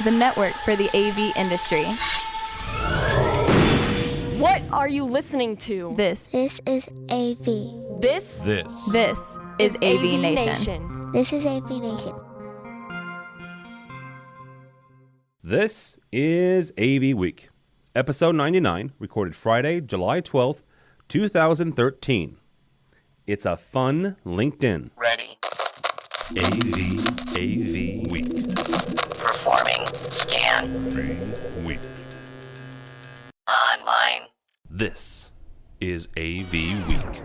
the network for the AV industry. What are you listening to? This is AV. This is AVNation. This is AVNation. This is AVWeek, episode 99, recorded Friday, July 12th, 2013. It's a fun LinkedIn. Ready. AVWeek. Performing scan. Week. Online. This is AVWeek.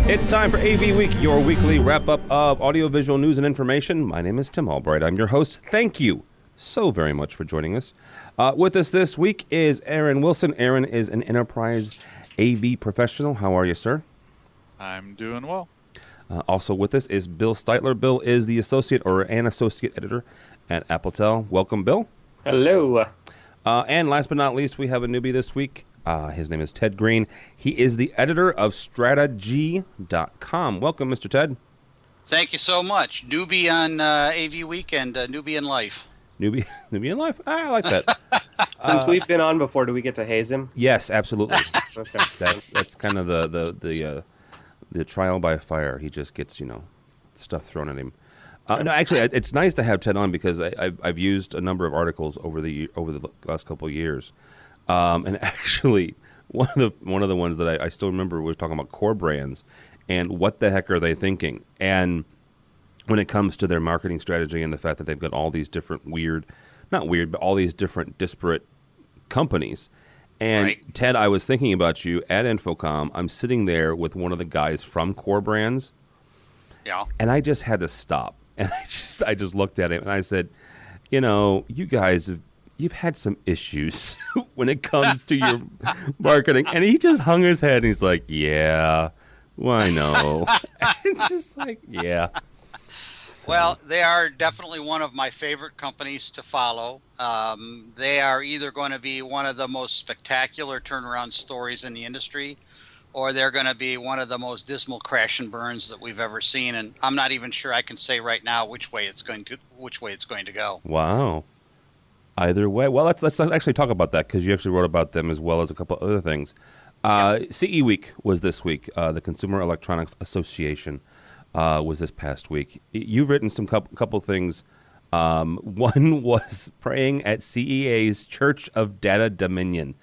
It's time for AV Week, your weekly wrap-up of audiovisual news and information. My name is Tim Albright. I'm your host. Thank you so very much for joining us. With us this week is Aaron Wilson. Aaron is an enterprise AV professional. How are you, sir? I'm doing well. Also with us is Bill Stiteler. Bill is the associate editor at Appletel. Welcome, Bill. Hello. And last but not least, we have a newbie this week. His name is Ted Green. He is the editor of Strategy.com. Welcome, Mr. Ted. Thank you so much. Newbie on AV Week and newbie in life. Newbie in life? I like that. Since we've been on before, do we get to haze him? Yes, absolutely. Okay. That's kind of the trial by fire. He just gets, stuff thrown at him. No, actually, it's nice to have Ted on because I've used a number of articles over the last couple of years. And actually, one of the ones that I still remember was talking about core brands and what the heck are they thinking? And when it comes to their marketing strategy and the fact that they've got all these different but all these different disparate companies. And right. Ted, I was thinking about you at Infocom. I'm sitting there with one of the guys from Core Brands. Yeah. And I just had to stop. And I just looked at him and I said, you guys you've had some issues when it comes to your marketing. And he just hung his head and he's like, yeah, well, I know. It's just like, yeah. So. Well, they are definitely one of my favorite companies to follow. They are either going to be one of the most spectacular turnaround stories in the industry, or they're going to be one of the most dismal crash and burns that we've ever seen. And I'm not even sure I can say right now which way it's going to go. Wow. Either way. Well, let's actually talk about that because you actually wrote about them as well as a couple other things. CE Week was this week. The Consumer Electronics Association was this past week. You've written some couple things. One was praying at CEA's Church of Data Dominion.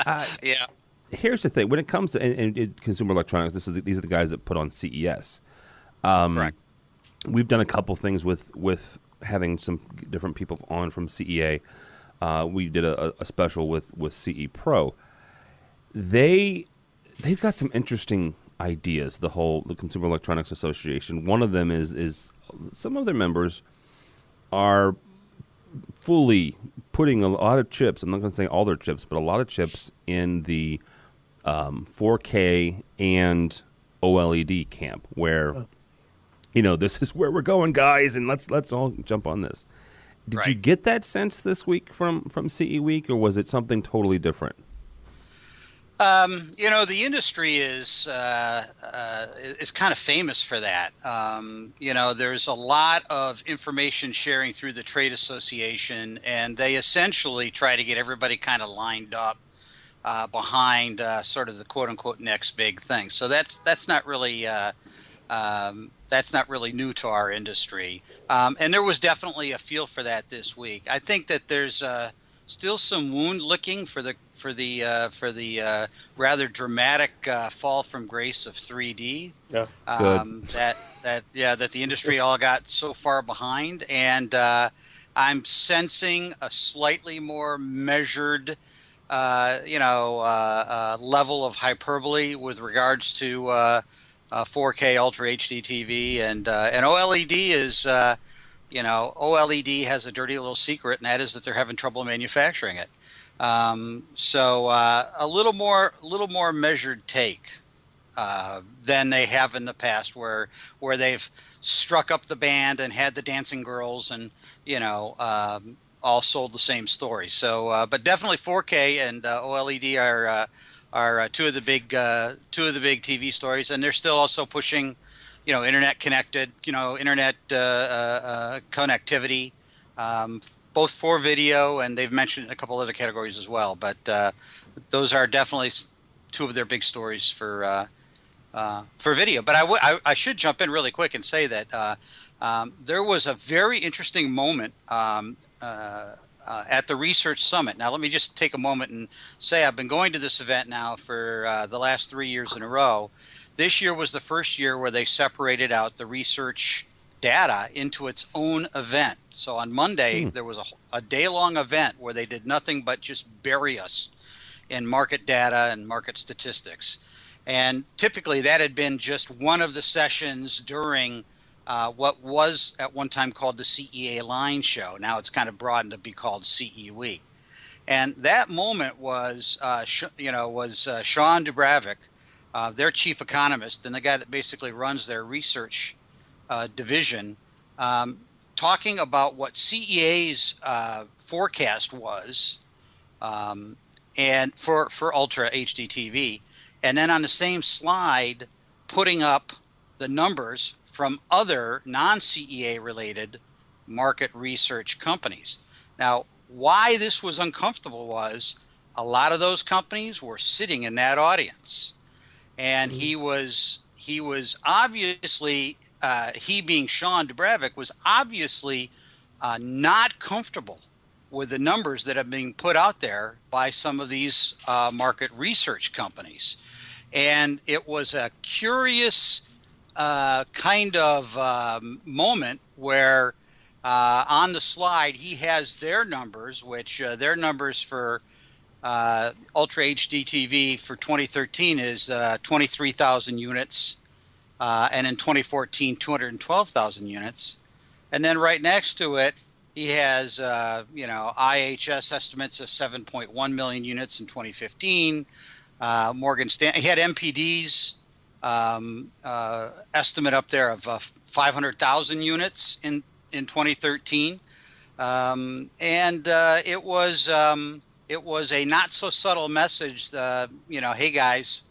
Yeah. Here's the thing. When it comes to consumer electronics, these are the guys that put on CES. Correct. We've done a couple things with having some different people on from CEA. We did a special with CE Pro. They've got some interesting ideas, the Consumer Electronics Association. One of them is some of their members are fully putting a lot of chips, I'm not going to say all their chips, but a lot of chips in the 4K and OLED camp where, this is where we're going, guys, and let's all jump on this. Did you get that sense this week from CE Week, or was it something totally different? The industry is kind of famous for that. There's a lot of information sharing through the trade association, and they essentially try to get everybody kind of lined up behind sort of the quote unquote next big thing. So that's not really new to our industry. And there was definitely a feel for that this week. I think that there's still some wound licking for the rather dramatic fall from grace of 3D. Yeah. That the industry all got so far behind, and I'm sensing a slightly more measured, level of hyperbole with regards to 4K Ultra HD TV and OLED is. OLED has a dirty little secret, and that is that they're having trouble manufacturing it. So a little more measured take than they have in the past, where they've struck up the band and had the dancing girls and all sold the same story. So, but definitely 4K and OLED are two of the big TV stories, and they're still also pushing, internet connected, internet connectivity, both for video, and they've mentioned a couple other categories as well. But those are definitely two of their big stories for video. But I should jump in really quick and say that there was a very interesting moment at the Research Summit. Now, let me just take a moment and say I've been going to this event now for the last 3 years in a row. This year was the first year where they separated out the research data into its own event. So on Monday, there was a day-long event where they did nothing but just bury us in market data and market statistics. And typically that had been just one of the sessions during what was at one time called the CEA Line Show. Now it's kind of broadened to be called CE Week. And that moment was, Sean Dubravik, their chief economist and the guy that basically runs their research division, talking about what CEA's forecast was and for Ultra HD TV. And then on the same slide, putting up the numbers from other non-CEA related market research companies. Now, why this was uncomfortable was a lot of those companies were sitting in that audience. And he was obviously, he being Sean Dubravik, was obviously not comfortable with the numbers that have been put out there by some of these market research companies. And it was a curious kind of moment where on the slide he has their numbers, which their numbers for Ultra HD TV for 2013 is 23,000 units, and in 2014 212,000 units. And then right next to it he has IHS estimates of 7.1 million units in 2015. Morgan Stanley, he had MPD's estimate up there of 500,000 units in 2013, and it was a not so subtle message. Hey guys,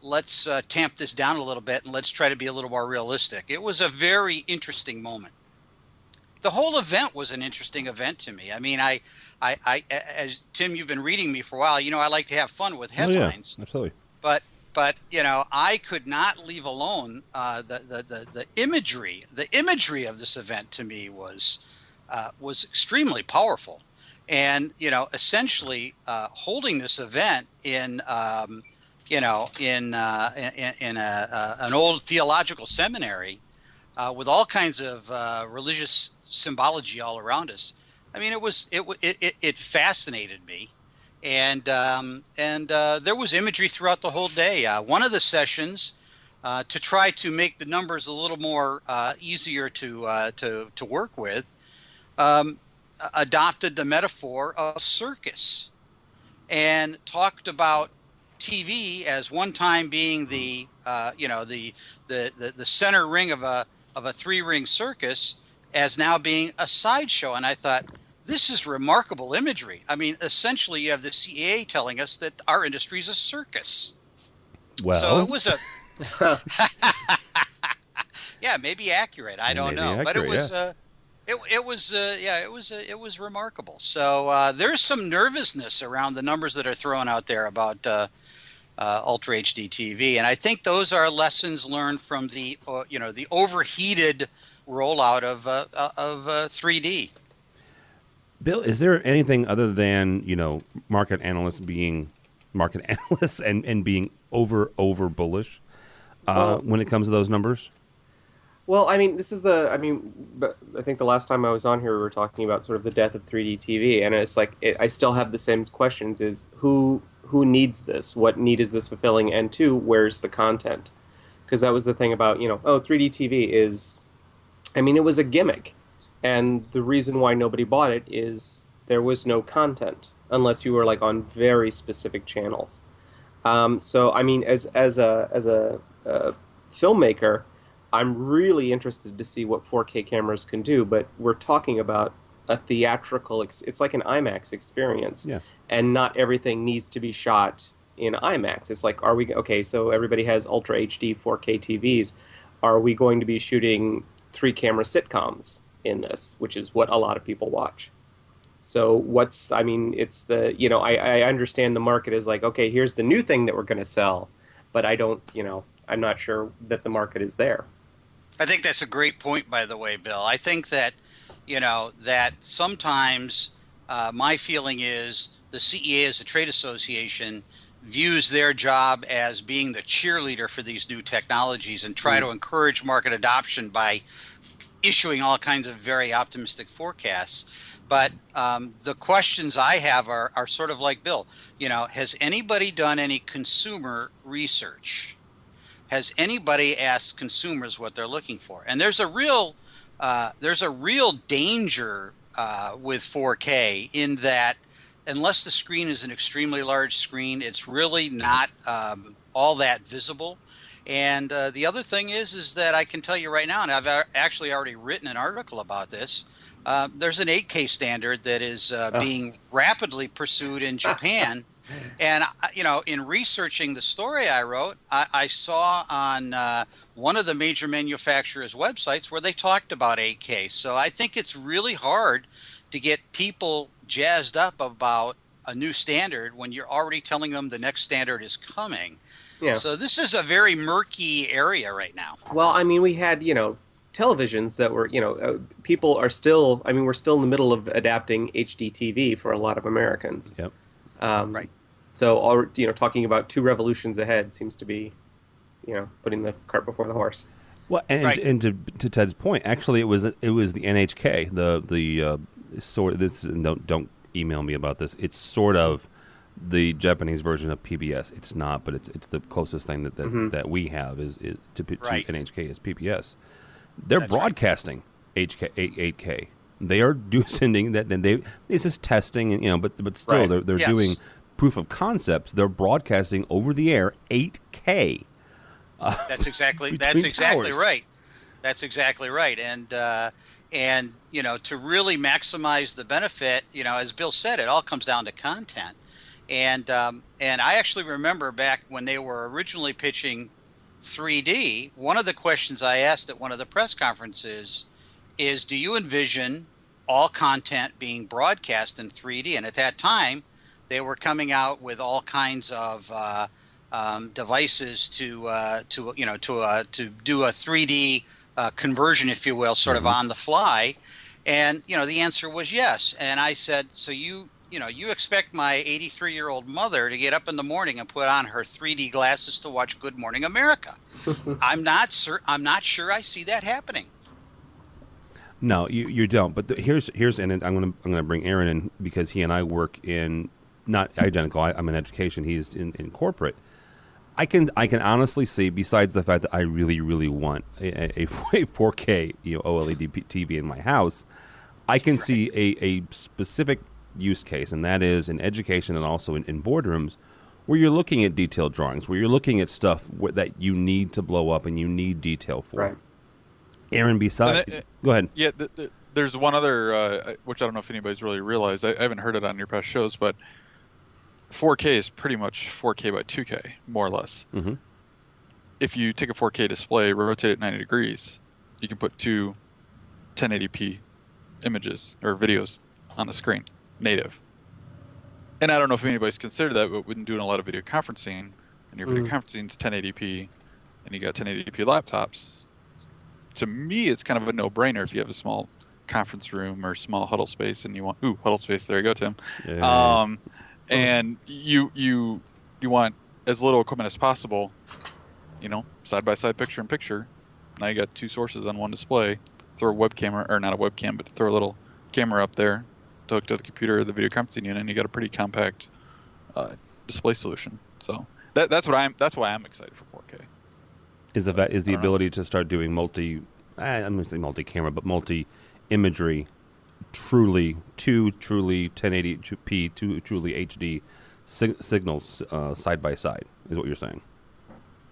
let's tamp this down a little bit and let's try to be a little more realistic. It was a very interesting moment. The whole event was an interesting event to me. I mean, I as Tim, you've been reading me for a while. I like to have fun with headlines. Oh, yeah, absolutely. But I could not leave alone the imagery. The imagery of this event to me was extremely powerful, and essentially holding this event in an old theological seminary with all kinds of religious symbology all around us. I mean, it fascinated me, and there was imagery throughout the whole day. One of the sessions, to try to make the numbers a little more easier to work with, adopted the metaphor of circus, and talked about TV as one time being the center ring of a 3-ring circus, as now being a sideshow. And I thought, this is remarkable imagery. I mean, essentially, you have the CEA telling us that our industry is a circus. Well, so it was yeah, maybe accurate. I don't know, but it was it was remarkable. So there's some nervousness around the numbers that are thrown out there about Ultra HD TV, and I think those are lessons learned from the the overheated rollout of 3D. Bill, is there anything other than market analysts being market analysts and being over bullish when it comes to those numbers? Well, I mean, but I think the last time I was on here, we were talking about sort of the death of 3D TV, and it's like I still have the same questions: is who needs this? What need is this fulfilling? And two, where's the content? Because that was the thing about 3D TV is, I mean, it was a gimmick, and the reason why nobody bought it is there was no content unless you were like on very specific channels. So I mean, as a filmmaker, I'm really interested to see what 4K cameras can do, but we're talking about a theatrical, it's like an IMAX experience. Yeah. And not everything needs to be shot in IMAX. It's like, are we okay? So everybody has Ultra HD 4K TVs. Are we going to be shooting 3-camera sitcoms in this, which is what a lot of people watch? So it's the, I understand the market is like, okay, here's the new thing that we're going to sell, but I'm not sure that the market is there. I think that's a great point, by the way, Bill. I think that, that sometimes my feeling is the CEA as a trade association views their job as being the cheerleader for these new technologies and try to encourage market adoption by issuing all kinds of very optimistic forecasts. But the questions I have are sort of like Bill. Has anybody done any consumer research? Has anybody asked consumers what they're looking for? And there's a real danger with 4K in that unless the screen is an extremely large screen, it's really not all that visible. And the other thing is that I can tell you right now, and I've actually already written an article about this. There's an 8K standard that is being rapidly pursued in Japan. And, in researching the story I wrote, I saw on one of the major manufacturers' websites where they talked about 8K. So I think it's really hard to get people jazzed up about a new standard when you're already telling them the next standard is coming. Yeah. So this is a very murky area right now. Well, we had, televisions that were, people are still, we're still in the middle of adapting HD TV for a lot of Americans. Yep. Right. So, talking about 2 revolutions ahead seems to be, putting the cart before the horse. Well, and to Ted's point, actually, it was the NHK, the sort. This don't email me about this. It's sort of the Japanese version of PBS. It's not, but it's the closest thing that we have is to NHK is PBS. They're broadcasting 8K. They are sending that. Then this is testing, and but still they're doing proof of concepts. They're broadcasting over the air 8K. That's exactly right. That's exactly right. And to really maximize the benefit, as Bill said, it all comes down to content. And I actually remember back when they were originally pitching 3D, one of the questions I asked at one of the press conferences is, do you envision all content being broadcast in 3D? And at that time, they were coming out with all kinds of devices to do a 3D conversion, if you will, sort of on the fly. And the answer was yes. And I said, so you expect my 83-year-old mother to get up in the morning and put on her 3D glasses to watch Good Morning America? I'm not sure I see that happening. No, you don't. But here's and I'm gonna bring Aaron in because he and I work in not identical. I'm in education. He's in corporate. I can honestly see, besides the fact that I really, really want a 4K OLED TV in my house, I can see a specific use case, and that is in education and also in boardrooms, where you're looking at detailed drawings, where you're looking at stuff that you need to blow up and you need detail for. Right. Aaron, go ahead. Yeah, there's one other, which I don't know if anybody's really realized. I haven't heard it on your past shows, but 4K is pretty much 4K by 2K, more or less. Mm-hmm. If you take a 4K display, rotate it 90 degrees, you can put 2 1080p images or videos on the screen, native. And I don't know if anybody's considered that, but when doing a lot of video conferencing, and your video conferencing is 1080p, and you got 1080p laptops, to me, it's kind of a no-brainer if you have a small conference room or small huddle space, and you want huddle space. There you go, Tim. Yeah. And you want as little equipment as possible, side by side, picture in picture. Now you got 2 sources on one display. Throw a webcam, or not a webcam, but throw a little camera up there to hook to the computer or the video conferencing unit, and you got a pretty compact display solution. So that's why I'm excited for 4K. Is the ability to start doing I'm going to say multi-camera, but multi-imagery, truly 1080p, truly HD signals side by side, is what you're saying?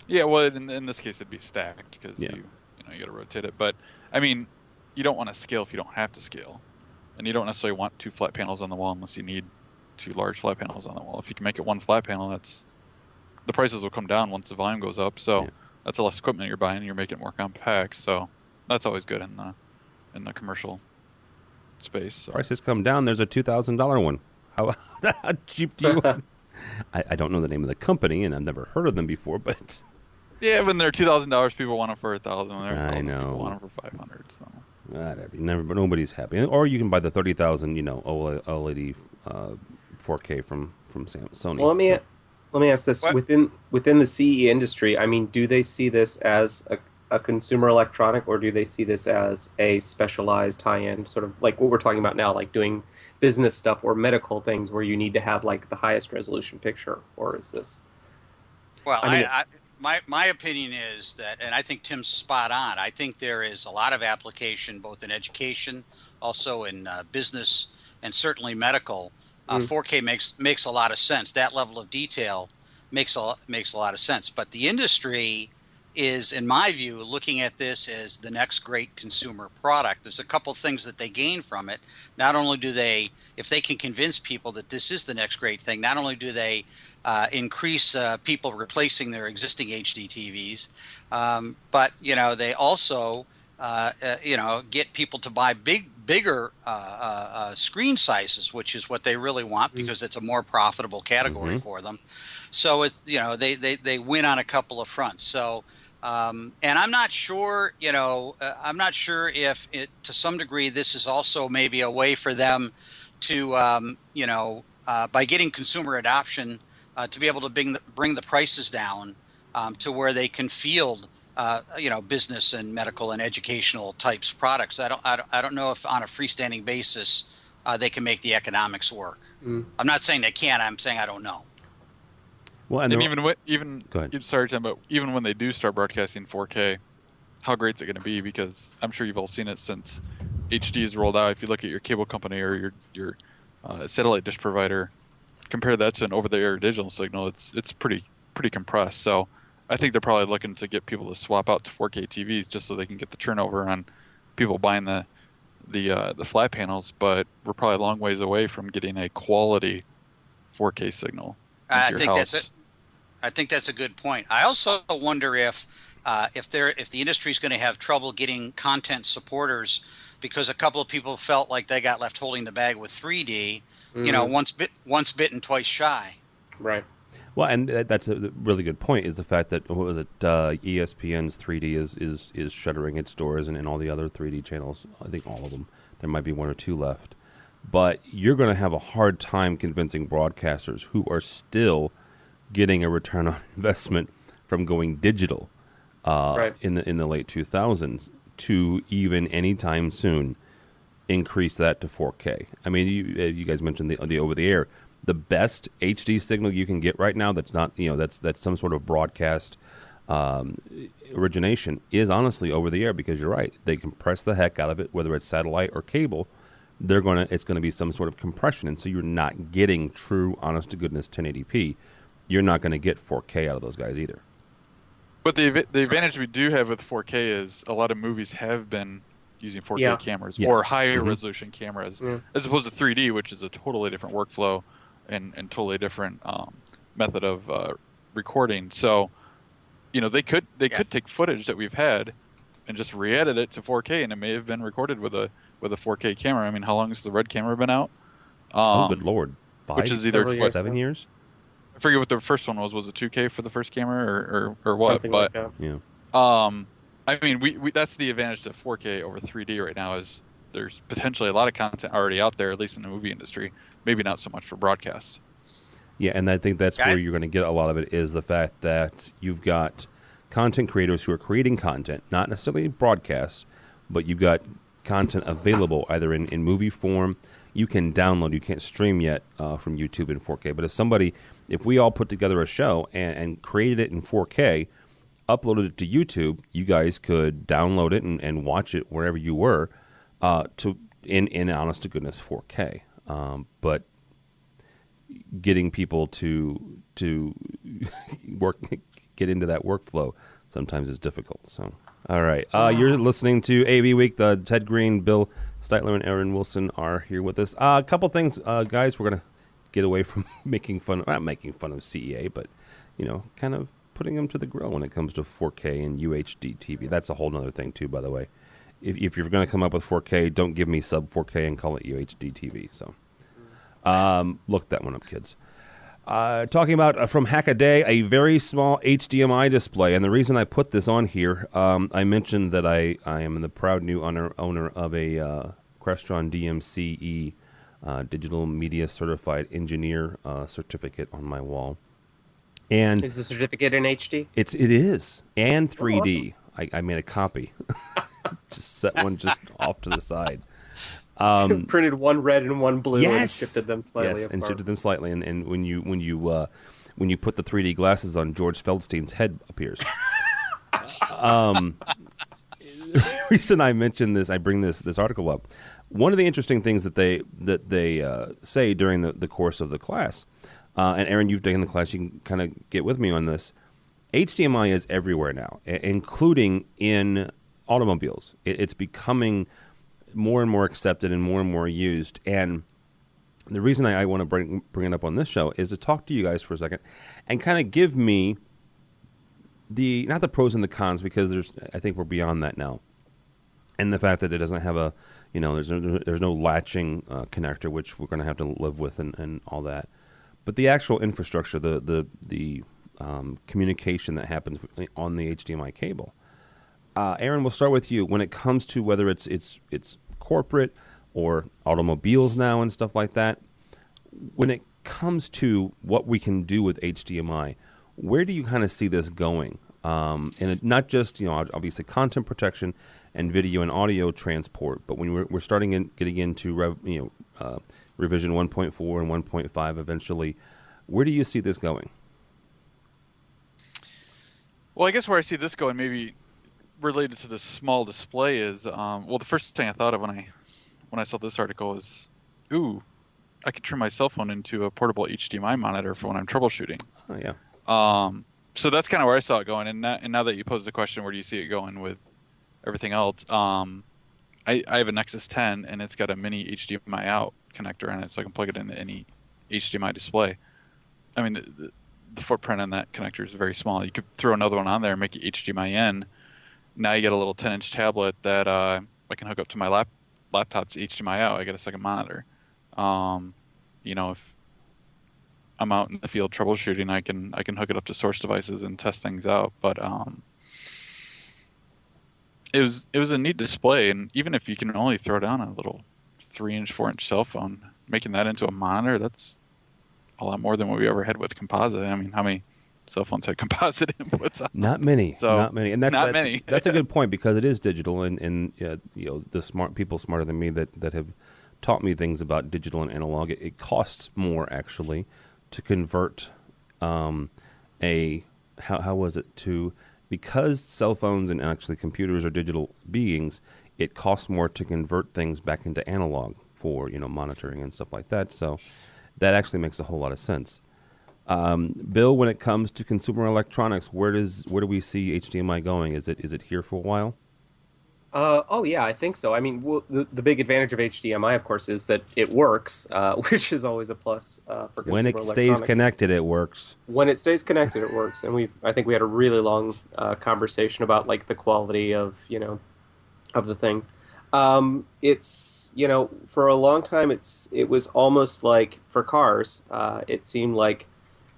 Yeah, well, in this case, it'd be stacked because you got to rotate it. But I mean, you don't want to scale if you don't have to scale, and you don't necessarily want 2 flat panels on the wall unless you need 2 large flat panels on the wall. If you can make it 1 flat panel, that's the prices will come down once the volume goes up. So that's less equipment you're buying. You're making it more compact. So that's always good in the commercial space. So. Prices come down. There's a $2,000 one. How cheap do you want? I don't know the name of the company, and I've never heard of them before, but yeah, when they're $2,000, people want them for $1,000. I know. People want them for $500. So whatever. But nobody's happy. Or you can buy the $30,000, OLED 4K from Sony. Well, let me ask this: within the CE industry, I mean, do they see this as a consumer electronic, or do they see this as a specialized high-end sort of like what we're talking about now, like doing business stuff or medical things where you need to have like the highest resolution picture, or is this? Well, my opinion is that, and I think Tim's spot on. I think there is a lot of application both in education, also in business, and certainly medical. 4K makes a lot of sense. That level of detail makes a lot of sense. But the industry is, in my view, looking at this as the next great consumer product. There's a couple things that they gain from it. Not only do they, if they can convince people that this is the next great thing, not only do they increase people replacing their existing HD TVs, but they also get people to buy bigger screen sizes, which is what they really want because it's a more profitable category for them. So it's they win on a couple of fronts. So and I'm not sure if it, to some degree, this is also maybe a way for them to by getting consumer adoption to be able to bring the prices down to where they can field business and medical and educational types products. I don't know if on a freestanding basis they can make the economics work. I'm not saying they can't. I'm saying I don't know. Well, and even go ahead. Sorry, Tim, but even when they do start broadcasting 4K, how great is it going to be? Because I'm sure you've all seen it since HD is rolled out. If you look at your cable company or your satellite dish provider, compare that to an over-the-air digital signal, it's pretty compressed. So I think they're probably looking to get people to swap out to 4K TVs just so they can get the turnover on people buying the flat panels. But we're probably a long ways away from getting a quality 4K signal. I think that's a good point. I also wonder if the industry is going to have trouble getting content supporters because a couple of people felt like they got left holding the bag with 3D. Once bitten, twice shy. Right. Well, and that's a really good point. Is the fact that ESPN's 3D is shuttering its doors and all the other 3D channels. I think all of them. There might be one or two left. But you're going to have a hard time convincing broadcasters who are still getting a return on investment from going digital in the late 2000s to even anytime soon increase that to 4K. I mean, you guys mentioned the over the air. The best HD signal you can get right now that's not that's some sort of broadcast origination is honestly over the air, because you're right, they compress the heck out of it, whether it's satellite or cable. It's gonna be some sort of compression, and so you're not getting true, honest to goodness 1080p. You're not going to get 4K out of those guys either. But the advantage we do have with 4K is a lot of movies have been using 4K cameras or higher resolution cameras, as opposed to 3D, which is a totally different workflow and totally different method of recording. So, they could take footage that we've had and just re-edit it to 4K, and it may have been recorded with a 4K camera. I mean, how long has the Red camera been out? Oh, good Lord! Which is either 7 years. I forget what the first one was. Was it 2K for the first camera or what? Something like that. Yeah. I mean, we that's the advantage to 4K over 3D right now, is there's potentially a lot of content already out there, at least in the movie industry. Maybe not so much for broadcast. Yeah, and I think that's where you're going to get a lot of it, is the fact that you've got content creators who are creating content, not necessarily broadcast, but you've got content available either in movie form. You can download. You can't stream yet from YouTube in 4K. But if we all put together a show and created it in 4K, uploaded it to YouTube, you guys could download it and watch it wherever you were in honest to goodness 4K. But getting people to get into that workflow sometimes is difficult. So, all right, you're listening to AVWeek. The Ted Green, Bill Stiteler, and Aaron Wilson are here with us. A couple things, guys. We're gonna get away from not making fun of CEA, but kind of putting them to the grill when it comes to 4K and UHD TV. That's a whole other thing too, by the way. If you're going to come up with 4K, don't give me sub 4K and call it UHD TV. So, look that one up, kids. Talking about from Hackaday, a very small HDMI display. And the reason I put this on here, I mentioned that I am the proud new owner of a Crestron DMCE Digital Media Certified Engineer certificate on my wall. And is the certificate in HD? It is, and 3D. Oh, awesome. I made a copy. Just set one just off to the side. Printed one red and one blue, yes! and shifted them slightly apart. And shifted them slightly. And when you put the 3D glasses on, George Feldstein's head appears. The reason I mention this, I bring this article up. One of the interesting things that they say during the course of the class, and Aaron, you've taken the class, you can kind of get with me on this. HDMI is everywhere now, including in automobiles. It's becoming more and more accepted and more used. And the reason I want to bring it up on this show is to talk to you guys for a second and kind of give me not the pros and the cons, because I think we're beyond that now. And the fact that it doesn't have there's no latching connector, which we're going to have to live with and all that. But the actual infrastructure, the communication that happens on the HDMI cable. Aaron, we'll start with you. When it comes to whether it's corporate or automobiles now and stuff like that, when it comes to what we can do with HDMI, where do you kind of see this going? And not just obviously content protection and video and audio transport, but when we're starting getting into revision 1.4 and 1.5 eventually, where do you see this going? Well, I guess where I see this going, maybe related to the small display, is the first thing I thought of when I saw this article is, ooh, I could turn my cell phone into a portable HDMI monitor for when I'm troubleshooting. Oh yeah. So that's kind of where I saw it going. And now that you posed the question, where do you see it going with everything else? I have a Nexus 10 and it's got a mini HDMI out connector in it, so I can plug it into any HDMI display. I mean, the footprint on that connector is very small. You could throw another one on there and make it HDMI in. Now you get a little 10-inch tablet that I can hook up to my laptop's HDMI out. I get a second monitor. If I'm out in the field troubleshooting, I can hook it up to source devices and test things out. But it was a neat display, and even if you can only throw down a little 3-inch, 4-inch cell phone, making that into a monitor, that's a lot more than what we ever had with composite. I mean, how many cell phones had composite inputs on? Not many. So, not many. And that's many. That's a good point, because it is digital, and the smart people smarter than me that have taught me things about digital and analog. It costs more actually to convert how was it to, because cell phones and actually computers are digital beings, it costs more to convert things back into analog for monitoring and stuff like that. So that actually makes a whole lot of sense. Bill, when it comes to consumer electronics, where do we see HDMI going? Is it here for a while? Oh yeah, I think so. I mean, the big advantage of HDMI, of course, is that it works, which is always a plus for consumer when it stays connected, it works. When it stays connected, it works. And I think we had a really long conversation about like the quality of of the things. It's for a long time it was almost like for cars, it seemed like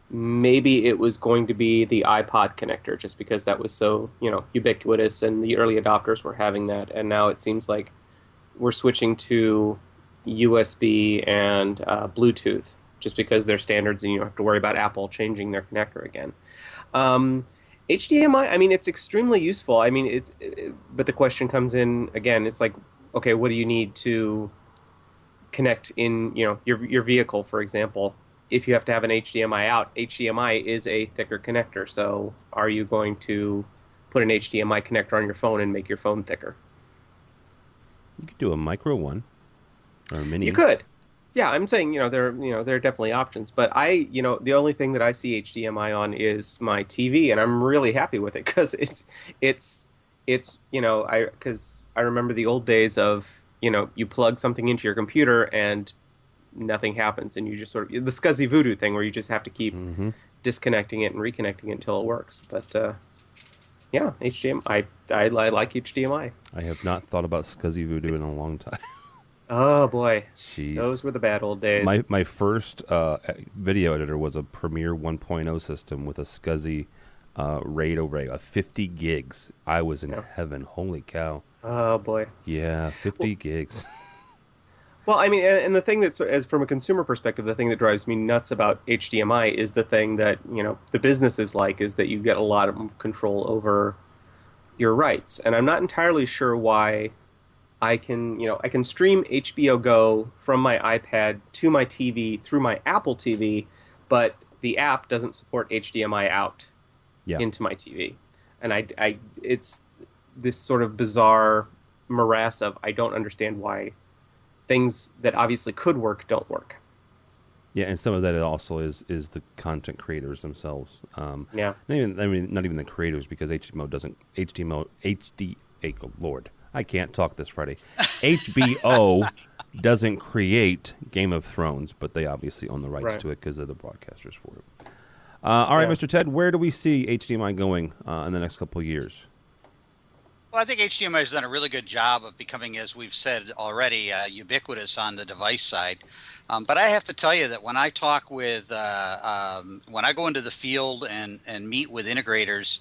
maybe it was going to be the iPod connector, just because that was so ubiquitous and the early adopters were having that. And now it seems like we're switching to USB and Bluetooth, just because they're standards and you don't have to worry about Apple changing their connector again. HDMI, I mean, it's extremely useful. I mean, but the question comes in again. It's like, okay, what do you need to connect in your vehicle, for example? If you have to have an HDMI out, HDMI is a thicker connector. So are you going to put an HDMI connector on your phone and make your phone thicker? You could do a micro one or a mini. You could. Yeah, I'm saying, there are definitely options. But the only thing that I see HDMI on is my TV, and I'm really happy with it, because because I remember the old days of, you plug something into your computer and nothing happens, and you just sort of the SCSI voodoo thing where you just have to keep disconnecting it and reconnecting it until it works. But yeah, HDMI. I like HDMI. I have not thought about SCSI voodoo in a long time. Oh boy, Jeez. Those were the bad old days. My first video editor was a Premiere 1.0 system with a SCSI RAID array of 50 gigs. I was in heaven. Holy cow. Oh boy. Yeah, 50 gigs. Well, I mean, and the thing that's, as from a consumer perspective, the thing that drives me nuts about HDMI is the thing that, the businesses like, is that you get a lot of control over your rights. And I'm not entirely sure why I can stream HBO Go from my iPad to my TV through my Apple TV, but the app doesn't support HDMI out into my TV. And it's this sort of bizarre morass of I don't understand why things that obviously could work don't work. Yeah, and some of that also is the content creators themselves. Yeah. Not even the creators, because Lord, I can't talk this Friday. HBO doesn't create Game of Thrones, but they obviously own the rights to it because they're the broadcasters for it. All right, Mr. Ted, where do we see HDMI going in the next couple of years? Well, I think HDMI has done a really good job of becoming, as we've said already, ubiquitous on the device side. But I have to tell you that when I talk with, when I go into the field and meet with integrators,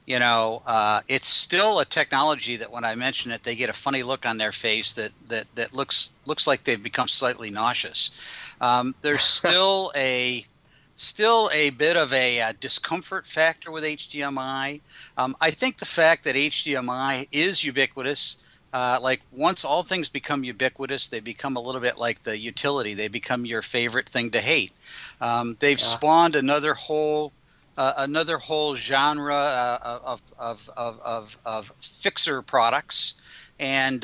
it's still a technology that when I mention it, they get a funny look on their face that looks like they've become slightly nauseous. There's still a bit of a discomfort factor with HDMI. I think the fact that HDMI is ubiquitous, like once all things become ubiquitous, they become a little bit like the utility. They become your favorite thing to hate. They've spawned another whole genre of fixer products, and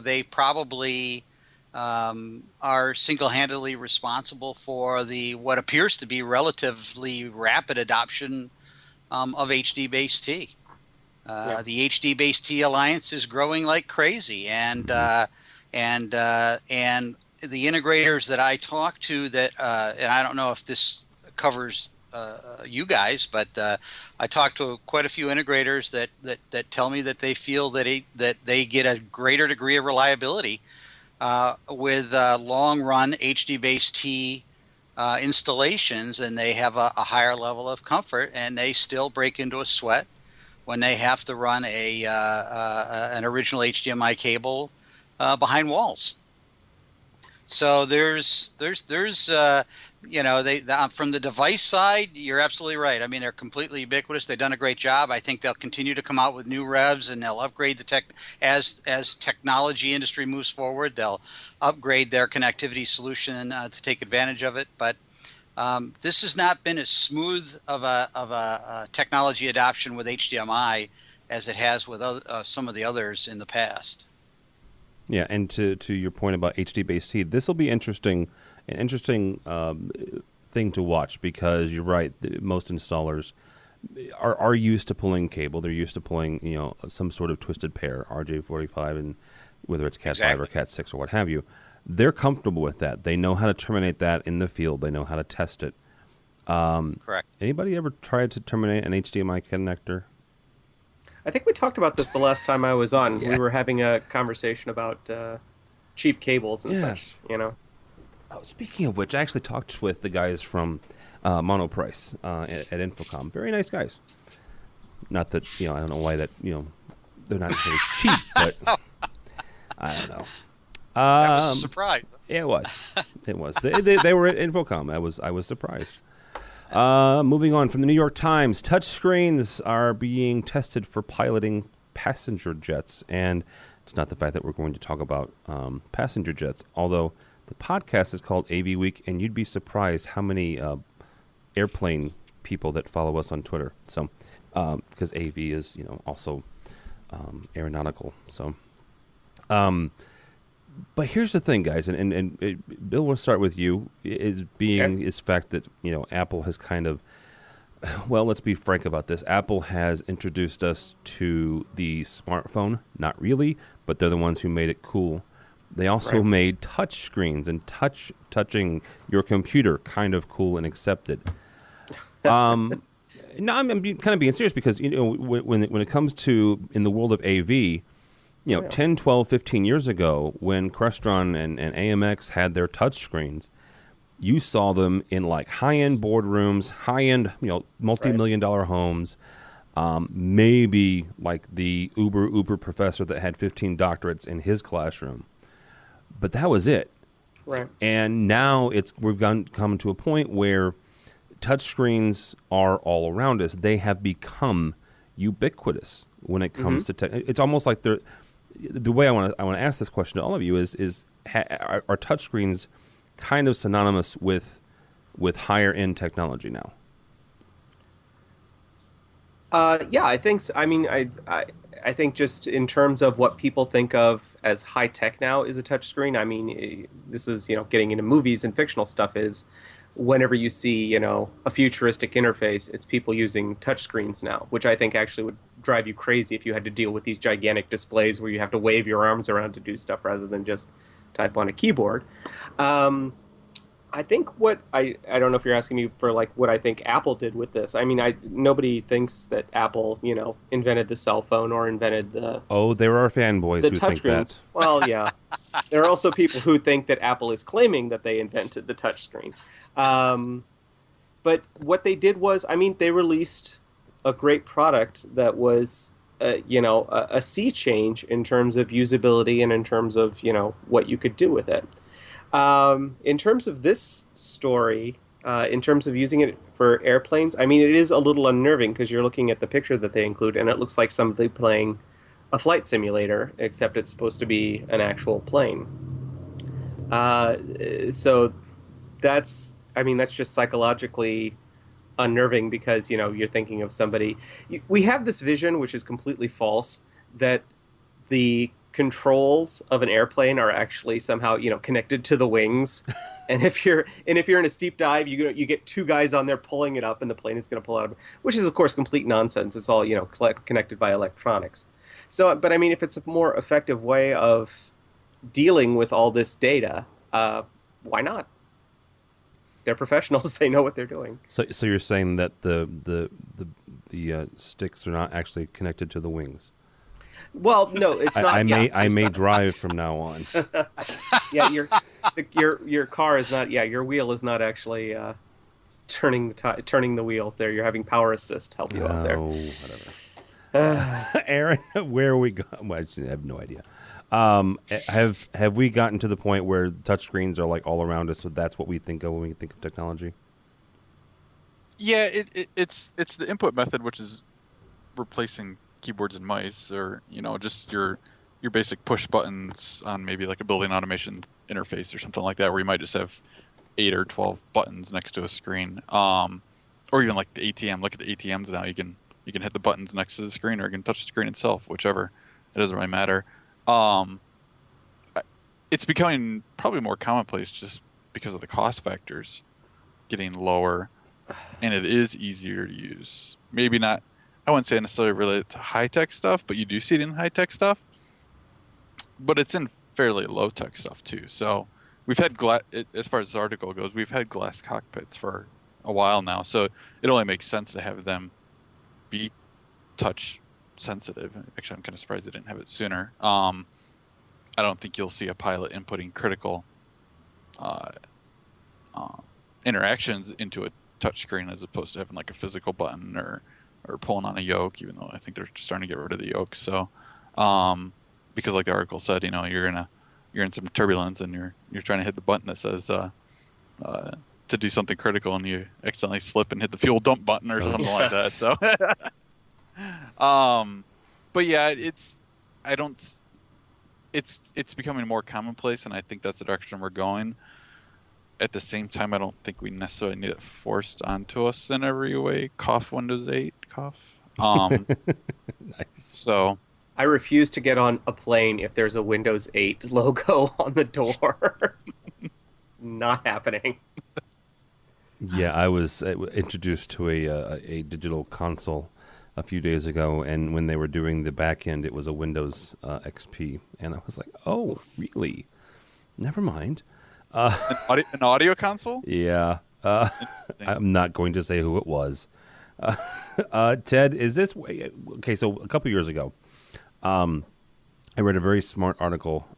they probably are single-handedly responsible for what appears to be relatively rapid adoption of HD-based T. The HD-based T Alliance is growing like crazy, and the integrators that I talk to and I don't know if this covers you guys, but I talk to quite a few integrators that tell me that they feel that they get a greater degree of reliability with long-run HD-based T installations, and they have a higher level of comfort, and they still break into a sweat when they have to run an original HDMI cable behind walls. So there's from the device side, you're absolutely right. I mean, they're completely ubiquitous. They've done a great job. I think they'll continue to come out with new revs, and they'll upgrade the tech as technology industry moves forward. They'll upgrade their connectivity solution to take advantage of it. But this has not been as smooth of a technology adoption with HDMI as it has with some of the others in the past. Yeah, and to your point about HD-based T, this will be an interesting thing to watch, because you're right. Most installers are used to pulling cable. They're used to pulling some sort of twisted pair, RJ45, and whether it's Cat 5 or Cat 6 or what have you. They're comfortable with that. They know how to terminate that in the field. They know how to test it. Correct. Anybody ever tried to terminate an HDMI connector? I think we talked about this the last time I was on. We were having a conversation about cheap cables and such, Oh, speaking of which, I actually talked with the guys from Monoprice at Infocom. Very nice guys. Not that, I don't know why that, they're not very cheap, but I don't know. That was a surprise. Yeah, it was. It was. They were at Infocom. I was surprised. Moving on from the New York Times, touchscreens are being tested for piloting passenger jets, and it's not the fact that we're going to talk about passenger jets, although the podcast is called AVWeek, and you'd be surprised how many airplane people that follow us on Twitter. So, because AV is also aeronautical. So, but here's the thing, guys, and Bill, we'll start with you. Is fact that Apple has kind of, well, let's be frank about this. Apple has introduced us to the smartphone. Not really, but they're the ones who made it cool. They also Right. made touch screens and touching your computer kind of cool and accepted. No, I'm kind of being serious because, when it comes to in the world of AV, 10, 12, 15 years ago when Crestron and AMX had their touch screens, you saw them in like high-end boardrooms, high-end, multi-million dollar homes, maybe like the uber professor that had 15 doctorates in his classroom. But that was it. Right. And now we've come to a point where touchscreens are all around us. They have become ubiquitous when it comes to tech. It's almost like the way I want to ask this question to all of you is are touchscreens kind of synonymous with higher end technology now? Yeah, I think so. I mean, I think just in terms of what people think of as high tech now is a touchscreen. I mean, this is getting into movies and fictional stuff is. Whenever you see, a futuristic interface, it's people using touchscreens now, which I think actually would drive you crazy if you had to deal with these gigantic displays where you have to wave your arms around to do stuff rather than just type on a keyboard. I think what I don't know if you're asking me for like what I think Apple did with this. I mean, nobody thinks that Apple, invented the cell phone or invented the there are fanboys who think that. Well, yeah. There are also people who think that Apple is claiming that they invented the touchscreen. But what they did was, I mean, they released a great product that was, a sea change in terms of usability and in terms of, what you could do with it. In terms of this story, in terms of using it for airplanes, I mean, it is a little unnerving because you're looking at the picture that they include, and it looks like somebody playing a flight simulator, except it's supposed to be an actual plane. So that's just psychologically unnerving because, you're thinking of somebody. We have this vision, which is completely false, that the controls of an airplane are actually somehow, connected to the wings. And if you're in a steep dive, you get two guys on there pulling it up and the plane is going to pull out of it, which is, of course, complete nonsense. It's all, connected by electronics. So, but I mean, if it's a more effective way of dealing with all this data, why not? They're professionals; they know what they're doing. So you're saying that the sticks are not actually connected to the wings? Well, no, it's not. I may drive from now on. Yeah, your car is not. Yeah, your wheel is not actually turning the wheels. There, you're having power assist help you out there. Oh, whatever. Aaron, where are we going? Well, I have no idea. Have we gotten to the point where touchscreens are like all around us, so that's what we think of when we think of technology? Yeah, it's the input method, which is replacing keyboards and mice, or just your basic push buttons on maybe like a building automation interface or something like that, where you might just have 8 or 12 buttons next to a screen, or even like the ATM. Look at the ATMs now; you can hit the buttons next to the screen, or you can touch the screen itself, whichever. It doesn't really matter. It's becoming probably more commonplace just because of the cost factors getting lower, and it is easier to use. Maybe not, I wouldn't say necessarily related to high-tech stuff, but you do see it in high-tech stuff. But it's in fairly low-tech stuff too. So we've had as far as this article goes, we've had glass cockpits for a while now. So it only makes sense to have them be touch sensitive. Actually, I'm kind of surprised they didn't have it sooner. I don't think you'll see a pilot inputting critical interactions into a touchscreen as opposed to having like a physical button or pulling on a yoke, even though I think they're starting to get rid of the yoke. So, because like the article said, you're in some turbulence and you're trying to hit the button that says to do something critical, and you accidentally slip and hit the fuel dump button or something like that. So, but yeah, it's becoming more commonplace, and I think that's the direction we're going. At the same time, I don't think we necessarily need it forced onto us in every way. Cough, Windows 8, cough. Nice. So I refuse to get on a plane if there's a Windows 8 logo on the door. Not happening. Yeah, I was introduced to a digital console a few days ago, and when they were doing the back end, it was a Windows XP, and I was like, "Oh, really?" Never mind. An audio console? Yeah. I'm not going to say who it was. Ted, is this okay? So a couple years ago, I read a very smart article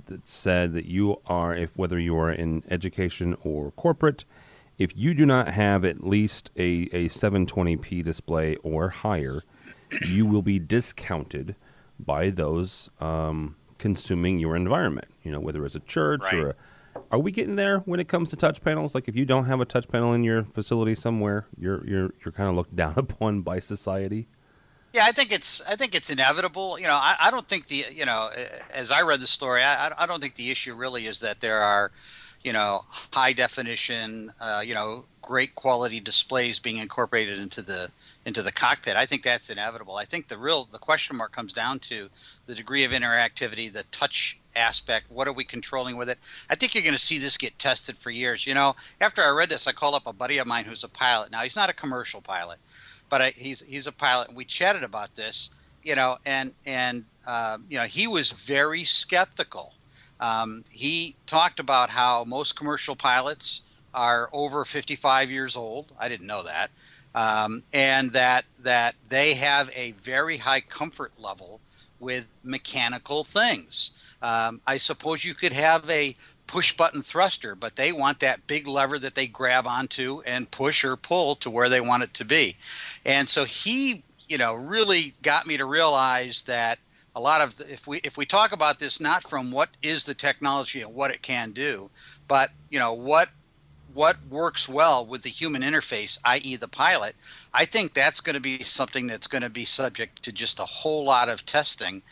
that said that you are, whether you are in education or corporate, if you do not have at least a 720p display or higher, you will be discounted by those consuming your environment. Whether it's a church Right. or are we getting there when it comes to touch panels? Like if you don't have a touch panel in your facility somewhere, you're kind of looked down upon by society. Yeah, I think it's inevitable. I don't think as I read the story, I don't think the issue really is that there are, high definition, great quality displays being incorporated into the cockpit. I think that's inevitable. I think the question mark comes down to the degree of interactivity, the touch aspect. What are we controlling with it? I think you're going to see this get tested for years. After I read this, I called up a buddy of mine who's a pilot. Now he's not a commercial pilot, but he's a pilot, and we chatted about this. And he was very skeptical. He talked about how most commercial pilots are over 55 years old. I didn't know that. And that they have a very high comfort level with mechanical things. I suppose you could have a push button thruster, but they want that big lever that they grab onto and push or pull to where they want it to be. And so he, really got me to realize that a lot of if we talk about this not from what is the technology and what it can do, but what works well with the human interface, i.e. the pilot, I think that's going to be something that's going to be subject to just a whole lot of testing.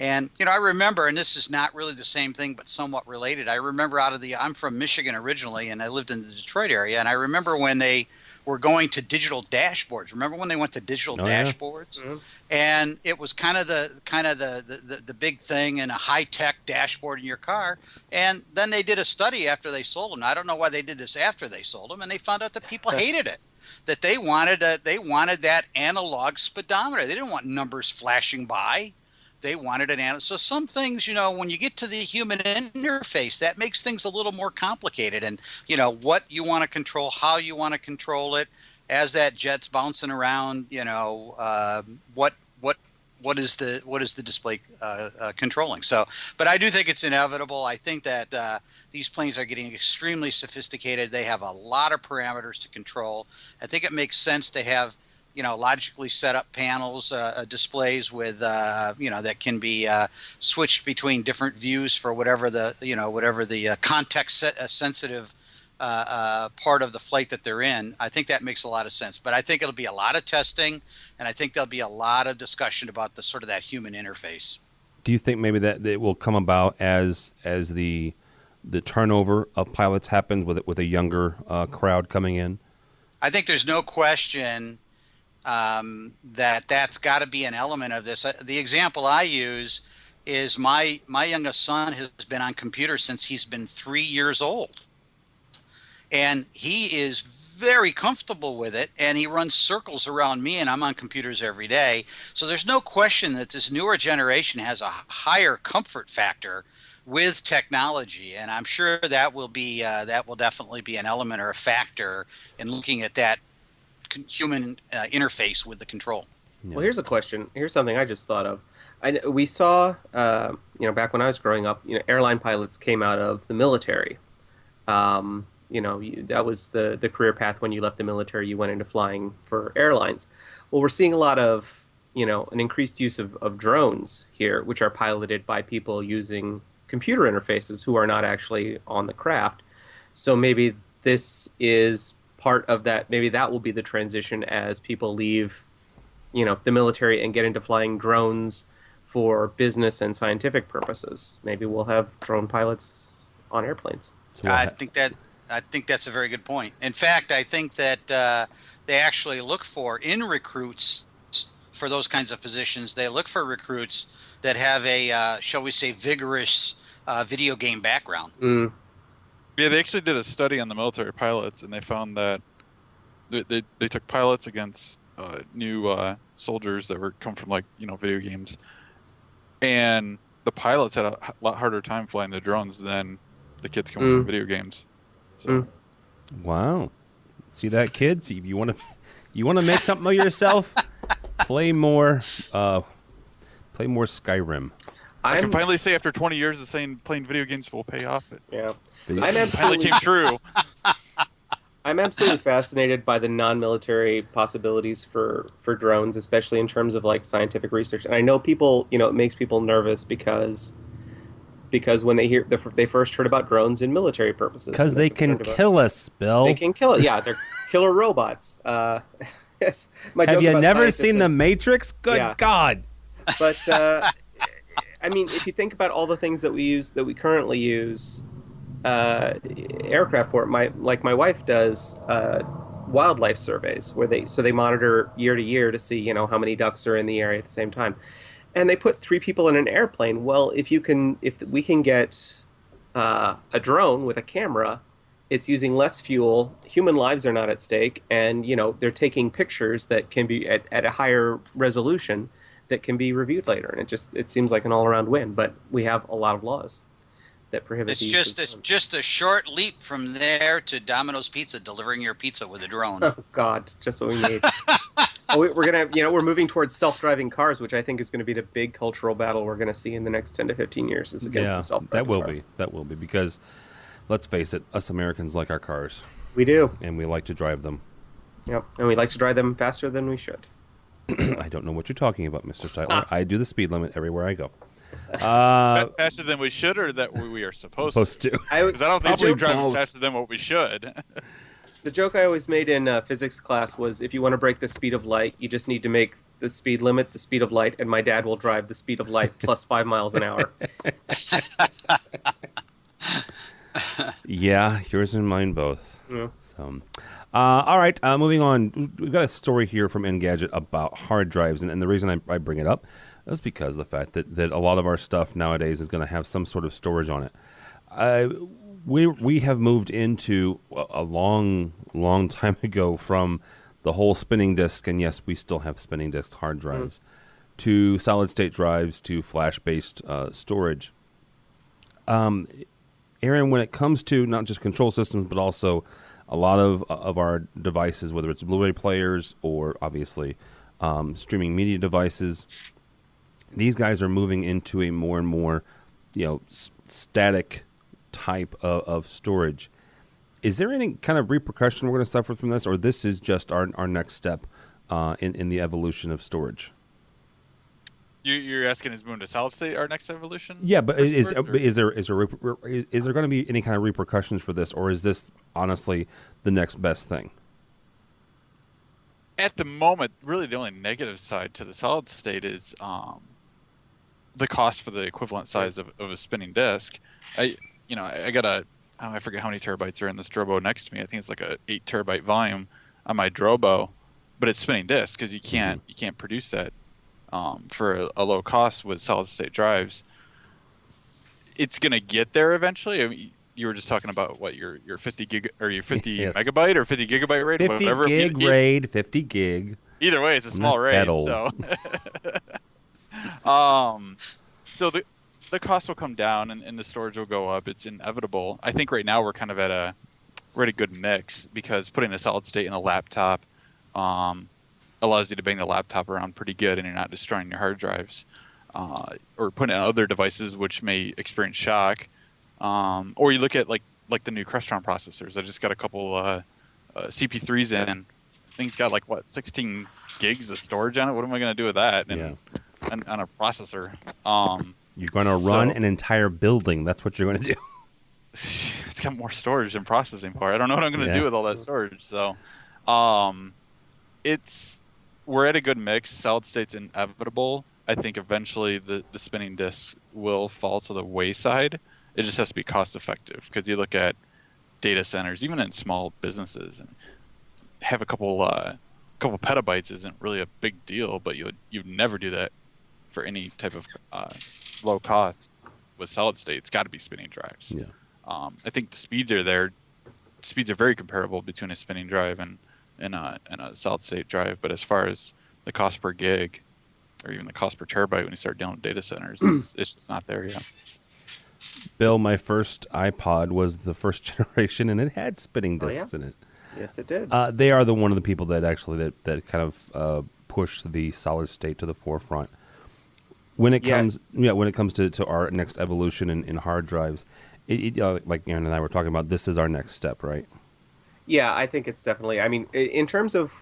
And, I remember, and this is not really the same thing, but somewhat related. I remember I'm from Michigan originally, and I lived in the Detroit area. And I remember when they were going to digital dashboards. Remember when they went to digital dashboards? Yeah. And it was kind of the big thing in a high-tech dashboard in your car. And then they did a study after they sold them. Now, I don't know why they did this after they sold them, and they found out that people hated it. That they wanted that analog speedometer. They didn't want numbers flashing by. They wanted an analog. So some things, when you get to the human interface, that makes things a little more complicated. And, what you want to control, how you want to control it, as that jet's bouncing around, what is the display controlling? So, but I do think it's inevitable. I think that these planes are getting extremely sophisticated. They have a lot of parameters to control. I think it makes sense to have logically set up panels, displays with, that can be switched between different views for whatever the context sensitive part of the flight that they're in. I think that makes a lot of sense. But I think it'll be a lot of testing, and I think there'll be a lot of discussion about the sort of that human interface. Do you think maybe that it will come about as the turnover of pilots happens with a younger crowd coming in? I think there's no question that's got to be an element of this. The example I use is my youngest son has been on computers since he's been 3 years old. And he is very comfortable with it, and he runs circles around me, and I'm on computers every day. So there's no question that this newer generation has a higher comfort factor with technology, and I'm sure that will definitely be an element or a factor in looking at that human interface with the control. Yeah. Well, here's a question. Here's something I just thought of. We saw, back when I was growing up, airline pilots came out of the military. That was the career path when you left the military. You went into flying for airlines. Well, we're seeing a lot of, an increased use of drones here, which are piloted by people using computer interfaces who are not actually on the craft. So maybe this is part of that. Maybe that will be the transition as people leave, the military and get into flying drones for business and scientific purposes. Maybe we'll have drone pilots on airplanes. I think that's a very good point. In fact, I think that they actually look for, in recruits for those kinds of positions, they look for recruits that have a, shall we say, vigorous video game background. Mm. Yeah, they actually did a study on the military pilots, and they found that they took pilots against new soldiers that were come from video games, and the pilots had a lot harder time flying the drones than the kids coming from video games. So. Wow. See that, kids? If you want to make something of yourself, play more Skyrim. I can finally say after 20 years of saying playing video games will pay off. Yeah. It finally came true. I'm absolutely fascinated by the non-military possibilities for drones, especially in terms of like scientific research. And I know people, it makes people nervous because when they first heard about drones in military purposes. Because they can kill us, Bill. They can kill it. Yeah, they're killer robots. Yes. Have you never seen The Matrix? Good God. But I mean, if you think about all the things that we currently use aircraft for, my wife does wildlife surveys where they monitor year to year to see how many ducks are in the area at the same time, and they put 3 people in an airplane. Well, if we can get a drone with a camera, it's using less fuel. Human lives are not at stake, and they're taking pictures that can be at a higher resolution that can be reviewed later, and it seems like an all-around win. But we have a lot of laws that prohibit. It's just a short leap from there to Domino's Pizza delivering your pizza with a drone. Oh God, just what we need. We're gonna, we're moving towards self-driving cars, which I think is going to be the big cultural battle we're going to see in the next 10 to 15 years. Is against the self-driving car. That will be because, let's face it, us Americans like our cars. We do, and we like to drive them. Yep, and we like to drive them faster than we should. I don't know what you're talking about, Mr. Stiteler. I do the speed limit everywhere I go. Faster than we should, or that we are supposed to? Because I don't think we're driving faster than what we should. The joke I always made in physics class was, if you want to break the speed of light, you just need to make the speed limit the speed of light, and my dad will drive the speed of light plus 5 miles an hour. Yeah, yours and mine both. Yeah. So, all right, moving on. We've got a story here from Engadget about hard drives, and the reason I bring it up is because of the fact that a lot of our stuff nowadays is going to have some sort of storage on it. We have moved into a long time ago from the whole spinning disk, and yes, we still have spinning disk hard drives, to solid state drives, to flash based storage. Aaron, when it comes to not just control systems, but also a lot of our devices, whether it's Blu-ray players or obviously streaming media devices, these guys are moving into a more and more, static type of storage. Is there any kind of repercussion we're going to suffer from this, or this is just our next step in the evolution of storage? You're asking, is moving to solid state our next evolution? Yeah, but is there going to be any kind of repercussions for this, or is this honestly the next best thing? At the moment, really the only negative side to the solid state is the cost for the equivalent size of a spinning disk. I got I forget how many terabytes are in this Drobo next to me. I think it's like a 8 terabyte volume on my Drobo, but it's spinning disk because you can't produce that for a low cost with solid state drives. It's gonna get there eventually. I mean, you were just talking about what your 50 gig or your 50 yes. megabyte or 50 gigabyte RAID, 50 whatever. gig RAID, 50 gig. Either way, it's a small RAID. That old. So the cost will come down and the storage will go up. It's inevitable. I think right now we're kind of at a good mix, because putting a solid state in a laptop allows you to bang the laptop around pretty good, and you're not destroying your hard drives, or putting it on other devices which may experience shock. Or you look at like the new Crestron processors. I just got a couple CP3s in. Thing's got 16 gigs of storage on it. What am I going to do with that? And on a processor. You're going to run an entire building. That's what you're going to do. It's got more storage than processing power. I don't know what I'm going to do with all that storage. So, we're at a good mix. Solid state's inevitable. I think eventually the spinning disks will fall to the wayside. It just has to be cost effective, because you look at data centers, even in small businesses, and have a couple petabytes isn't really a big deal, but you'd never do that for any type of low cost with solid state. It's got to be spinning drives. Yeah. I think the speeds are there. Speeds are very comparable between a spinning drive and a solid state drive, but as far as the cost per gig or even the cost per terabyte when you start dealing with data centers, it's just not there yet. Bill, my first iPod was the first generation, and it had spinning discs in it. Yes, it did. They are one of the people that actually that kind of pushed the solid state to the forefront. When it comes, when it comes to our next evolution in hard drives, like Aaron and I were talking about, this is our next step, right? Yeah, I think it's definitely. I mean, in terms of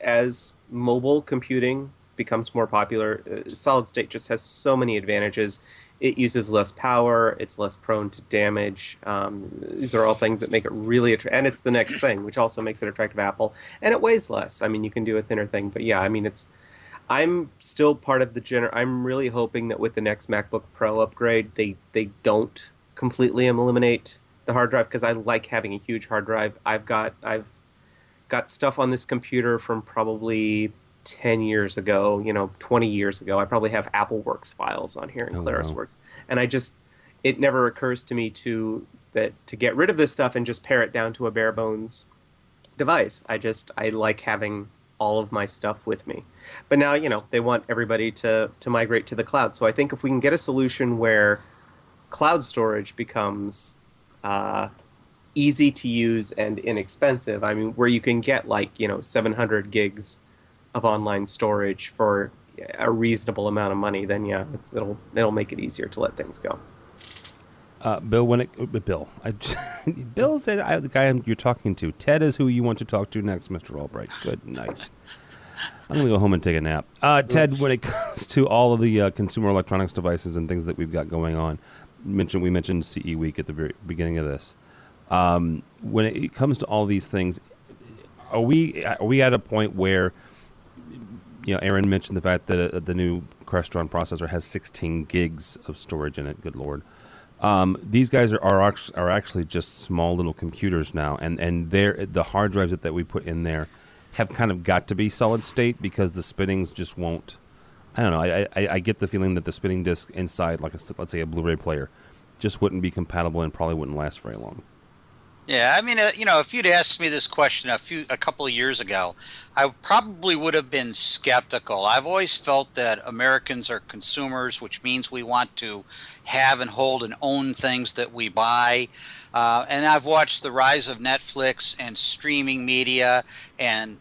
as mobile computing becomes more popular, solid state just has so many advantages. It uses less power. It's less prone to damage. These are all things that make it really attractive. And it's the next thing, which also makes it attractive to Apple. And it weighs less. I mean, you can do a thinner thing. But yeah, I mean, I'm still part of the I'm really hoping that with the next MacBook Pro upgrade, they don't completely eliminate the hard drive, because I like having a huge hard drive. I've got stuff on this computer from probably 10 years ago, 20 years ago. I probably have AppleWorks files on here and ClarisWorks. And it never occurs to me to get rid of this stuff and just pare it down to a bare bones device. I like having all of my stuff with me. But now, they want everybody to migrate to the cloud. So I think if we can get a solution where cloud storage becomes easy to use and inexpensive, I mean, where you can get 700 gigs of online storage for a reasonable amount of money, then yeah, it'll make it easier to let things go. Bill, Bill said the guy you're talking to. Ted is who you want to talk to next, Mr. Albright. Good night. I'm going to go home and take a nap. Ted, when it comes to all of the consumer electronics devices and things that we've got going on, we mentioned CE Week at the very beginning of this. When it comes to all these things, are we at a point where, Aaron mentioned the fact that the new Crestron processor has 16 gigs of storage in it. Good Lord. These guys are actually just small little computers now, and the hard drives that we put in there have kind of got to be solid state, because the spinnings just won't. I don't know. I get the feeling that the spinning disk inside, let's say a Blu-ray player, just wouldn't be compatible and probably wouldn't last very long. Yeah, I mean, if you'd asked me this question a couple of years ago, I probably would have been skeptical. I've always felt that Americans are consumers, which means we want to have and hold and own things that we buy. And I've watched the rise of Netflix and streaming media, and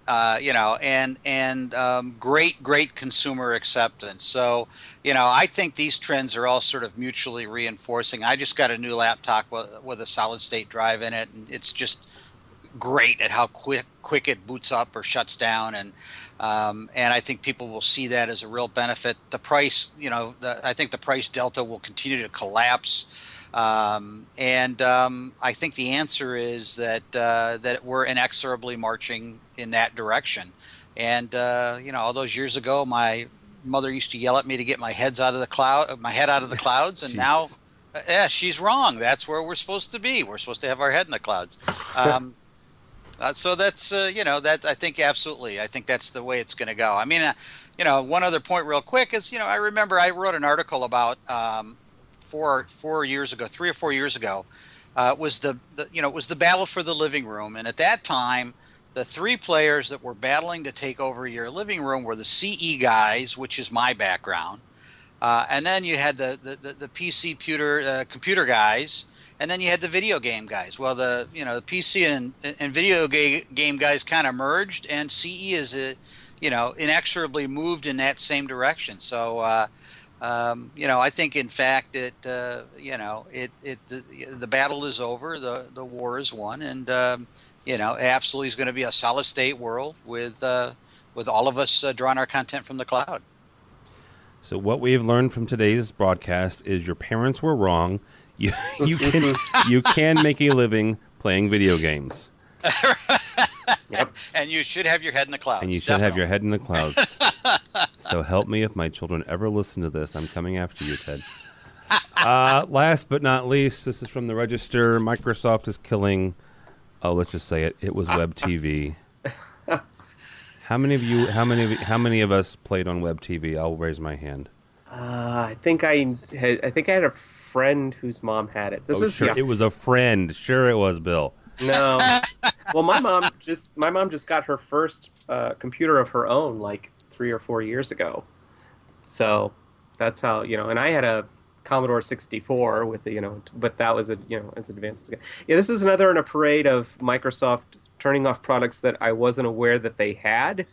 great consumer acceptance. So, I think these trends are all sort of mutually reinforcing. I just got a new laptop with a solid state drive in it, and it's just great at how quick it boots up or shuts down, and I think people will see that as a real benefit. The price, I think the price delta will continue to collapse. I think the answer is that we're inexorably marching in that direction. And all those years ago, my mother used to yell at me to get my head out of the clouds, and now, she's wrong. That's where we're supposed to be. We're supposed to have our head in the clouds. So that's that I think absolutely. I think that's the way it's going to go. I mean, one other point real quick is I remember I wrote an article about 3 or 4 years ago, was the battle for the living room, and at that time, the three players that were battling to take over your living room were the CE guys, which is my background, and then you had the PC computer guys, and then you had the video game guys. Well, the PC and video game guys kind of merged, and CE is inexorably moved in that same direction. So. I think in fact the battle is over, the war is won, and absolutely is going to be a solid state world with all of us drawing our content from the cloud. So what we've learned from today's broadcast is your parents were wrong. You can make a living playing video games. Yep. And you should have your head in the clouds. And you should have your head in the clouds. So help me if my children ever listen to this. I'm coming after you, Ted. Last but not least, this is from the Register. Microsoft is killing. Oh, let's just say it. It was Web TV. How many of us played on Web TV? I'll raise my hand. I think I had a friend whose mom had it. It was a friend. Sure, it was Bill. No. Well, my mom just got her first computer of her own 3 or 4 years ago. So that's how, and I had a Commodore 64 with the, but that was as advanced as it got. Yeah, this is another in a parade of Microsoft turning off products that I wasn't aware that they had.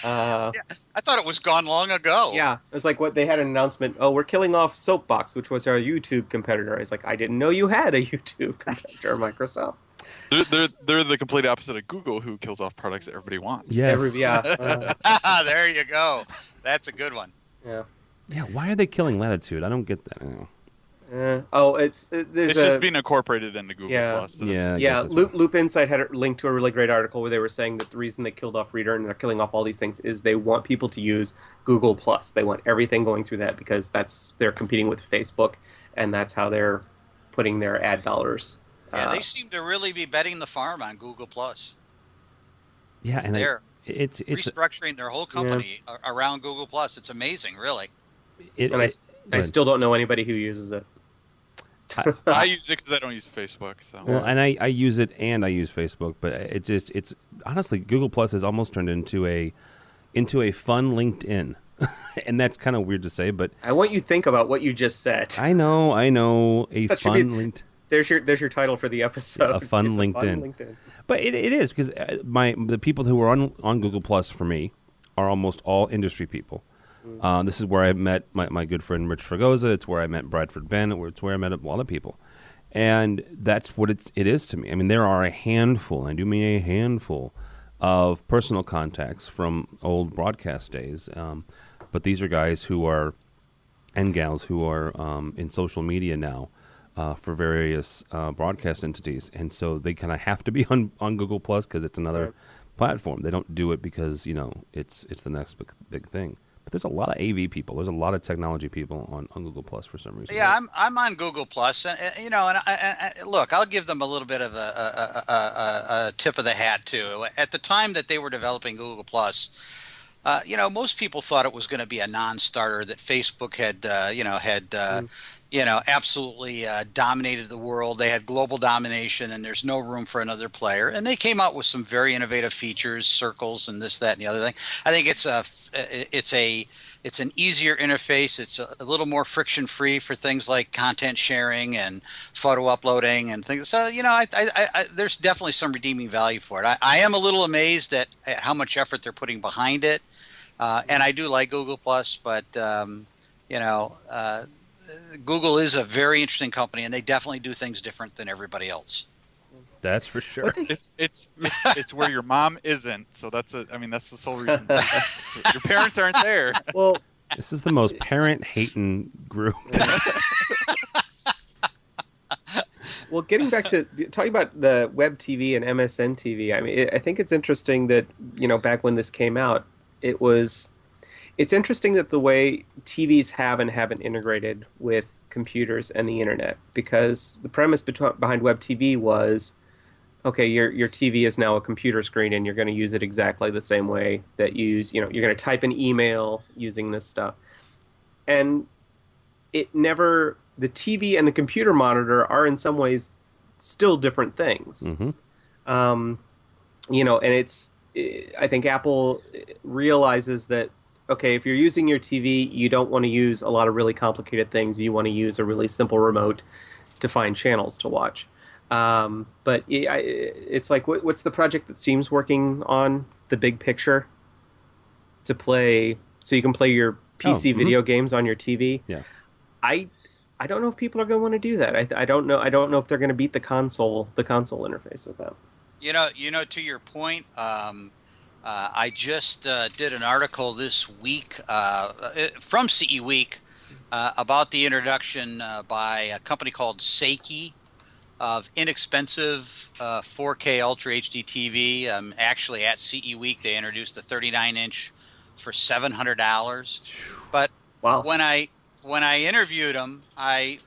Yeah, I thought it was gone long ago. Yeah, it was like they had an announcement. Oh, we're killing off Soapbox, which was our YouTube competitor. I was like, I didn't know you had a YouTube competitor, Microsoft. They're the complete opposite of Google, who kills off products that everybody wants. Yes. There you go. That's a good one. Yeah. Yeah. Why are they killing Latitude? I don't get that. I It's just being incorporated into Google Plus. Yeah. Loop Insight had a link to a really great article where they were saying that the reason they killed off Reader and they're killing off all these things is they want people to use Google Plus. They want everything going through that because they're competing with Facebook, and that's how they're putting their ad dollars. Yeah, they seem to really be betting the farm on Google Plus. Yeah, and it's restructuring their whole company around Google Plus. It's amazing, really. I still don't know anybody who uses it. I use it because I don't use Facebook. So. Well, and I use it and I use Facebook, but it's honestly Google Plus has almost turned into a fun LinkedIn, and that's kind of weird to say, but I want you to think about what you just said. I know a that fun LinkedIn. There's your title for the episode. A fun LinkedIn. But it is because the people who are on Google Plus for me are almost all industry people. This is where I met my good friend Rich Fragoza. It's where I met Bradford Ben. It's where I met a lot of people. And that's what it is to me. I mean, there are a handful, I do mean a handful, of personal contacts from old broadcast days. But these are guys and gals who are in social media now for various broadcast entities. And so they kind of have to be on Google Plus because it's another platform. They don't do it because, it's the next big thing. But there's a lot of AV people. There's a lot of technology people on Google Plus for some reason. Yeah, I'm on Google Plus, and I look, I'll give them a little bit of a tip of the hat too. At the time that they were developing Google Plus, most people thought it was going to be a non-starter. That Facebook had absolutely dominated the world. They had global domination, and there's no room for another player. And they came out with some very innovative features, circles, and this, that, and the other thing. I think it's an easier interface. It's a little more friction-free for things like content sharing and photo uploading and things. So, there's definitely some redeeming value for it. I am a little amazed at how much effort they're putting behind it. And I do like Google Plus, but, Google is a very interesting company, and they definitely do things different than everybody else. That's for sure. It's where your mom isn't, so that's the sole reason. Your parents aren't there. Well, this is the most parent-hating group. Well, getting back to talking about the web TV and MSN TV, I mean, I think it's interesting that back when this came out, it's interesting that the way TVs have and haven't integrated with computers and the internet, because the premise behind web TV was, okay, your TV is now a computer screen and you're going to use it exactly the same way that you use, you're going to type an email using this stuff. And the TV and the computer monitor are in some ways still different things. Mm-hmm. I think Apple realizes that, okay, if you're using your TV, you don't want to use a lot of really complicated things. You want to use a really simple remote to find channels to watch. But it's like, what's the project that Steam's working on? The big picture to play, so you can play your PC video games on your TV. Yeah, I don't know if people are going to want to do that. I don't know. I don't know if they're going to beat the console interface with that. To your point. I just did an article this week from CE Week about the introduction by a company called Seiki of inexpensive 4K Ultra HD TV. Actually, at CE Week, they introduced a 39-inch for $700. But wow. When I interviewed them, I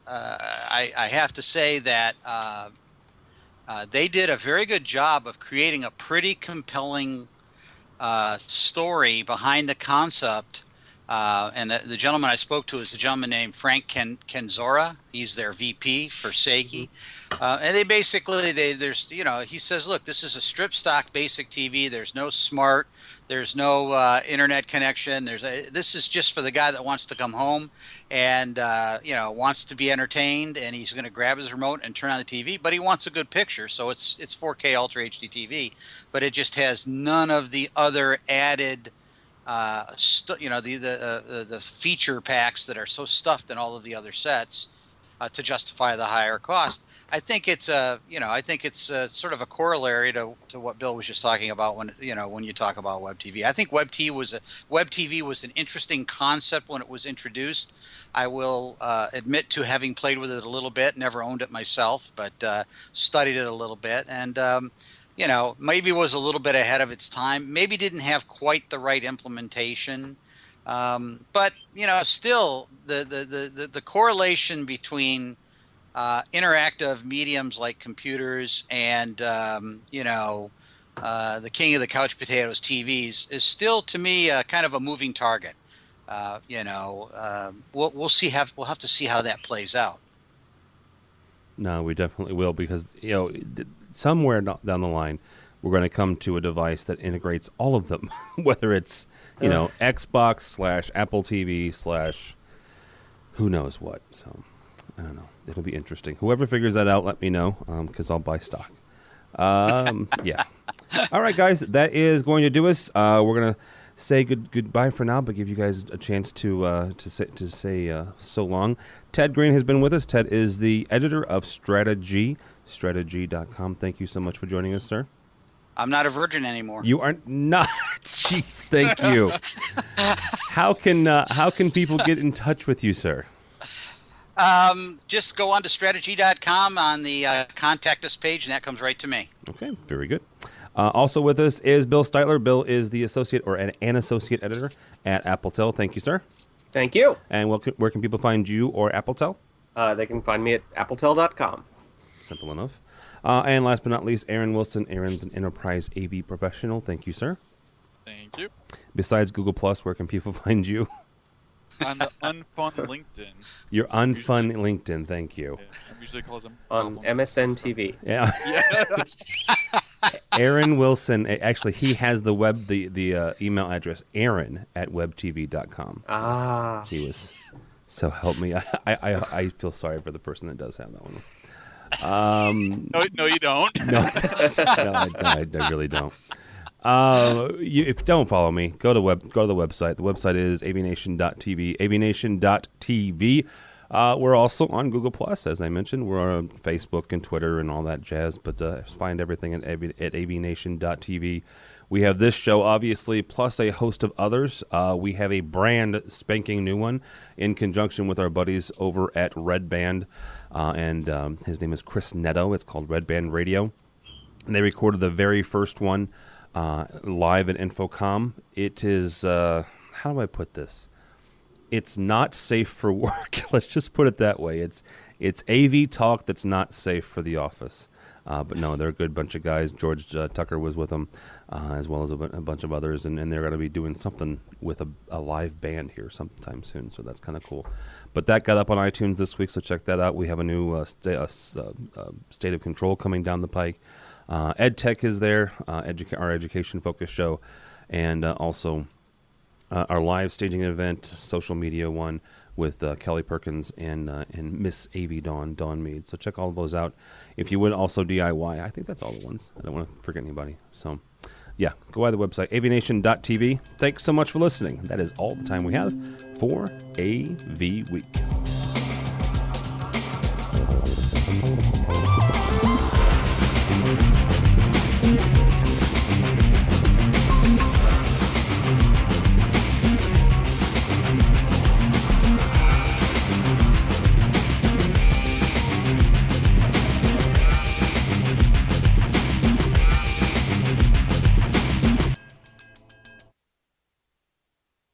have to say that. They did a very good job of creating a pretty compelling story behind the concept. And the gentleman I spoke to is a gentleman named Frank Kenzora. He's their VP for Seiki. And they basically, there's, he says, look, this is a strip stock basic TV. There's no smart, there's no internet connection. This is just for the guy that wants to come home and, wants to be entertained, and he's going to grab his remote and turn on the TV, but he wants a good picture. So it's 4K Ultra HD TV, but it just has none of the other added, the feature packs that are so stuffed in all of the other sets to justify the higher cost. I think it's sort of a corollary to what Bill was just talking about when you talk about Web TV. I think Web TV was an interesting concept when it was introduced. I will admit to having played with it a little bit, never owned it myself, but studied it a little bit, and maybe it was a little bit ahead of its time. Maybe didn't have quite the right implementation, but still the correlation between interactive mediums like computers and the king of the couch potatoes TVs is still, to me, kind of a moving target. We'll see. We'll have to see how that plays out. No, we definitely will, because somewhere down the line we're going to come to a device that integrates all of them, whether it's Xbox / Apple TV / who knows what. So I don't know. It'll be interesting. Whoever figures that out, let me know, because I'll buy stock. Yeah. All right, guys, that is going to do us. We're gonna say goodbye for now, but give you guys a chance to say so long. Ted Green has been with us. Ted is the editor of strategy.com. Thank you so much for joining us, sir. I'm not a virgin anymore. You are not. Jeez, thank you. How can people get in touch with you, sir? Just go on to strategy.com on the contact us page, and that comes right to me. Okay, very good. Also with us is Bill Stiteler. Bill is the associate or an associate editor at Appletel. Thank you, sir. Thank you. And where can people find you or Appletel? They can find me at appletel.com. Simple enough. And last but not least, Aaron Wilson. Aaron's an enterprise AV professional. Thank you, sir. Thank you. Besides Google+, where can people find you? On the unfun LinkedIn. Your unfun LinkedIn, thank you. Yeah, I usually call them on MSN TV. Yeah. Aaron Wilson, actually, he has the email address, aaron@webtv.com. So he was, so help me. I feel sorry for the person that does have that one. No, you don't. No, I really don't. If you don't follow me, go to the website. The website is AVNation.tv. AVNation.tv. We're also on Google+, as I mentioned. We're on Facebook and Twitter and all that jazz. But find everything at AVNation.tv. We have this show, obviously, plus a host of others. We have a brand spanking new one in conjunction with our buddies over at Red Band. And his name is Chris Netto. It's called Red Band Radio. And they recorded the very first one live at Infocom. It is, how do I put this? It's not safe for work. Let's just put it that way. It's AV talk that's not safe for the office. But no, they're a good bunch of guys. George Tucker was with them, as well as a bunch of others, and they're going to be doing something with a live band here sometime soon, so that's kind of cool. But that got up on iTunes this week, so check that out. We have a new State of Control coming down the pike. EdTech is there, our education-focused show, and also our live staging event, social media one, with Kelly Perkins and Miss AV Dawn Mead. So check all of those out. If you would, also DIY. I think that's all the ones. I don't want to forget anybody. So, yeah, go by the website, avnation.tv. Thanks so much for listening. That is all the time we have for AV Week.